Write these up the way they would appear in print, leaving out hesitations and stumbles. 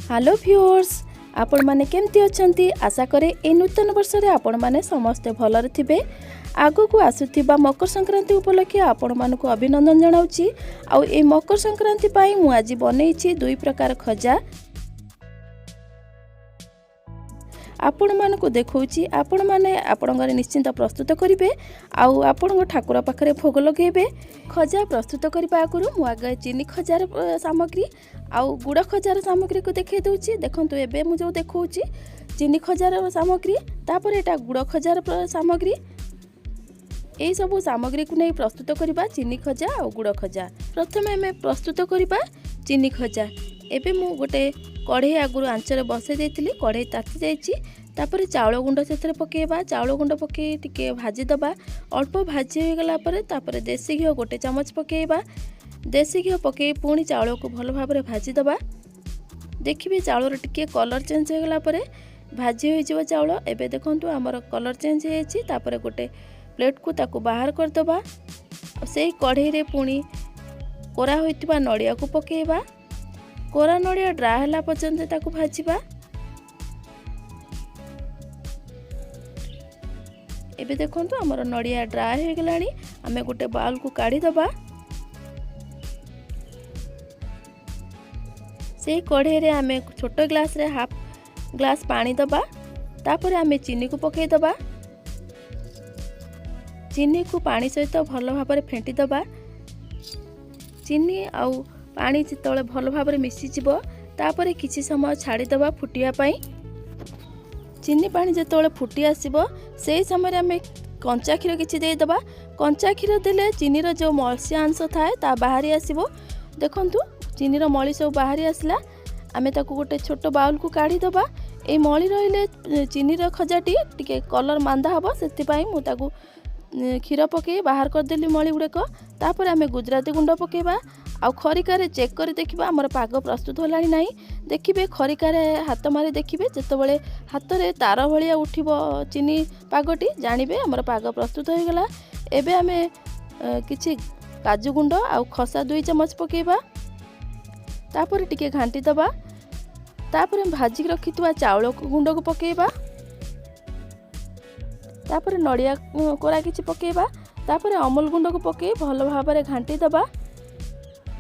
Hello viewers, आपण माने केमती अछंती। आशा करे ए नूतन वर्ष रे आपण माने समस्त भलरे थिबे। आगु को आसुथिबा मकर संक्रांति उपलक्षे आपण मानकु अभिनंदन जणाउची। आ ए मकर संक्रांति पाई मु आज बनेइची दुई प्रकार खजा आपण मानकु देखौची। आपण माने आपण घरे निश्चिंत प्रस्तुत करिवे आउ आपण ठाकुर पाखरे भोग लगेबे। खजा प्रस्तुत करबा आगुरु मु आगे चीनी खजार सामग्री आउ गुड़ खजार सामग्री को देखे दूची। देखंतु एबे मु जो देखौची चीनी खजार सामग्री, तापर एटा गुड़ खजार सामग्री। ए सबु सामग्री को नहीं प्रस्तुत करबा चीनी खजा और गुड़ खजा। प्रथमे हमें प्रस्तुत करबा चीनी खजा। एबे मु गोटे कढ़ई आगुरु आंचरे बसे देइतिली, कढ़ई ताती जाइछि। तापर चाउल गुंड सेथरे पकेबा, चाउल गुंड पके टिके भाजी दबा। अल्प भाजी हो गला परे तापर देसी घी गोटे चमच पकेबा। देसी घी पके पुणी चाउल को भल भाबरे भाजी दबा। देखिबे चाउल टिके कलर चेंज हो गला परे भाजी हो जिवो चाउल। एबे देखंतु हमर कलर चेंज हो जाइछि। तापर गोटे प्लेट को ताकू बाहर कर दबा। से कढ़ई रे पुणी कोरा होइतिबा नड़िया को पकेबा। कोरा नड़िया ड्राई होला पर्यंत ताकू भाजीबा। एबे देखंतु हमर नड़िया ड्राई हो गलानी। आमे गोटे बाउल को काढी दबा। से कढ़ई रे आमे छोट ग्लास रे हाफ ग्लास पानी दबा। तापर आमे चीनी को पके दबा। चीनी को पानी सहित भल भाबरे फेंटी दबा। चीनी आउ पानी जितले भल भाबरे मिसी जिवो तापर किछि समय छाड़ी दबा फुटिया पई। चीनी पानी जितले फुटी आसीबो से समय आमे कंचा क्षीर किछि दे दबा। कंचा क्षीर देले चीनी रो जो मलसिया अंश थाए ता बाहरी आसीबो। देखंतु चीनी रो मली सब बाहरी आसला। आमे ताकू गोटे छोट बाउल को काढी दबा। ए मली रहिले चीनी रो खजाटी टिके कलर मांदा हबो, सेति पई मु ताकू क्षीर पके बाहर कर देली मली गुड़ेक। तापर आमे गुजराती गुंड पकेबा। आ खरिकारे चेक कर देखिबा हमर पाग प्रस्तुत होलानी नाही। देखिबे खरिकारे हाथ मारी देखिबे, जेतबेले हाथ रे तार भलिया उठिबो चीनी पागटी जानिबे हमर पाग प्रस्तुत हो गला। एबे आमे किछि काजू गुंड आ खसा 2 चम्मच पकेबा। तापर टिके घांटी दबा। तापर भाजी रखितवा चाउल गुंड को पकेबा। तापर नड़िया कोरा किछि पकेबा। तापर अमूल गुंड को पके भल भाबरे घांटी दबा।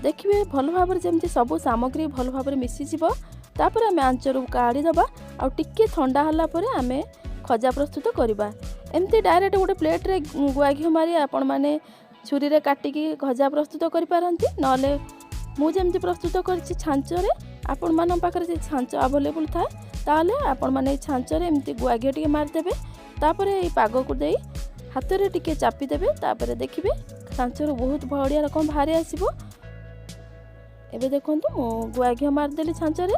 देखिबे भल भाबरे जेमति सब सामग्री भल भाबरे मिसी जिवो। तापर आमे आंचरु काढी दबा। आ टिके ठंडा हला परे आमे खजा प्रस्तुत करिबा। एमति डायरेक्ट गोटे प्लेट रे गुआ घी मारी आपण माने छुरी रे काटिकी खजा प्रस्तुत करि पारंती। नले मु जेमति प्रस्तुत करछि छांचरे, आपण मानन पाखरे जे छांच अवेलेबल थाए ताले आपण माने छांचरे एमति गुआ घी टिके मार देबे। तापर ए पाग को देई हाथ रे टिके चापी देबे। तापर देखिबे छांचरो बहुत बढ़िया रकम भारी आसीबो। एबे देखंतु मु गुआ घी मार देली छांचरे।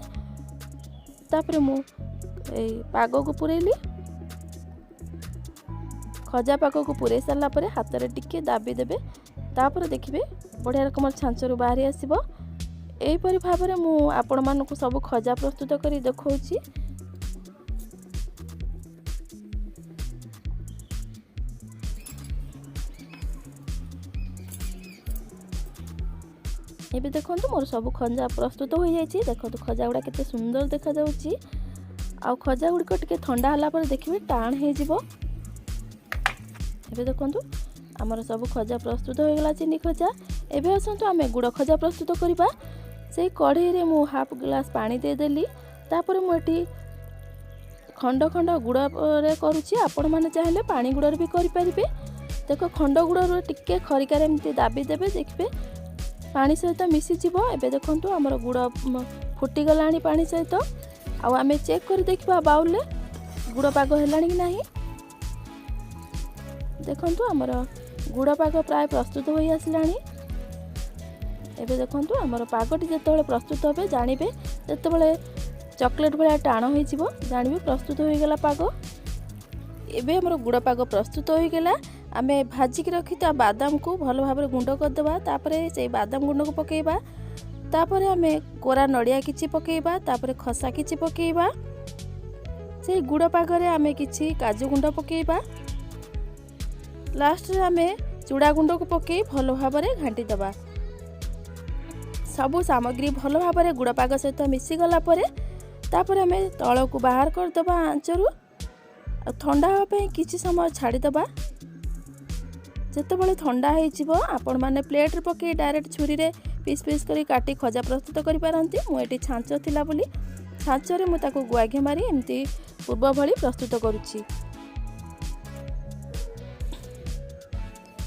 तापर मु ए पाग को पुरेली। खजा पाग को पुरे सारला परे हाथ रे टिके दाबी देबे। तापर देखिबे बढ़िया रकम छांचरो बाहरी आसीबो। एई परि भाबरे मु आपण मानकु सब खजा प्रस्तुत करी देखौची। एबे देखंतु मोर सब खजा प्रस्तुत हो जाइछि। देखंतु खजा गुडा केते सुंदर देखा जाउछि। आ खजा गुडी को टिके ठंडा हला पर देखिबे टाण हे जिवो। एबे देखंतु हमर सब खजा प्रस्तुत हो गेला चीनी खजा। एबे असंतु आमे गुड़ खजा प्रस्तुत करिबा। से कढ़ई रे मु हाफ ग्लास पानी दे देली। तापर मु एठी खंड खंड गुड़ रे करूछि। आपण माने चाहिले पानी गुड़ रे भी करि परिबे। देखो खंड गुड़ रे टिके खरिका रे एमति दाबी देबे। देखबे पानी सहित मिसी जिवो। एबे देखंतु हमर गुड़ फुटी गलानी पानी सहित। आ आमे चेक कर देखबा बाउल ले गुड़ पाग हेलानी कि नाही। देखंतु हमर गुड़ पाग प्राय प्रस्तुत होई आसलानी। एबे देखंतु हमर पागटी जेतबेले प्रस्तुत होबे जानिबे, जेतबेले चॉकलेट भलिया टाण होई जिवो जानिबे प्रस्तुत होई गेला पाग। एबे हमर गुड़ पाग प्रस्तुत होई गेला। आमे भाजी के रखिता बादाम को भल भाबरे गुंड कर देबा। तापरे से बादाम गुंड को पकेबा। तापरे आमे कोरा नड़िया किछि पकेबा। तापरे खसा किछि पकेबा। से गुड़ पाग रे आमे किछि काजू गुंड पकेबा। लास्ट रे आमे चूड़ा गुंड को पके भल भाबरे घांटी दबा। सबु सामग्री भल भाबरे गुड़ पाग सहित मिसी गला परे तापर आम तल को बाहर करदे आंचरू ठंडा हाँपाई किसी समय छाड़ीदे। जितेबाला ठंडा आपण मैंने प्लेट पकई डायरेक्ट छुरी रे पीस पीस करी काटी खजा प्रस्तुत करि पारंती। मुझे छांच थिला बोली छांचरे मुझे गुआ घी मारी एमती पूर्व भली प्रस्तुत करुच्ची।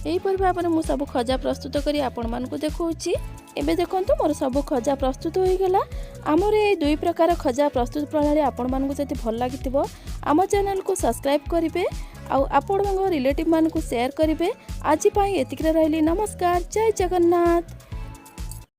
यहीपर भाव में सब खजा प्रस्तुत करी आपण मानकु देखौची। एबे देखंतु मोर सब खजा प्रस्तुत हो गला। आमर ये दुई प्रकार खजा प्रस्तुत प्रणाली आपण मानकु जति भल लागितिबो आम चैनल को सब्सक्राइब करिवे आउ आपण रिलेटिव मानकु शेयर करिवे। आज पई एतिकरे रहली। नमस्कार, जय जगन्नाथ।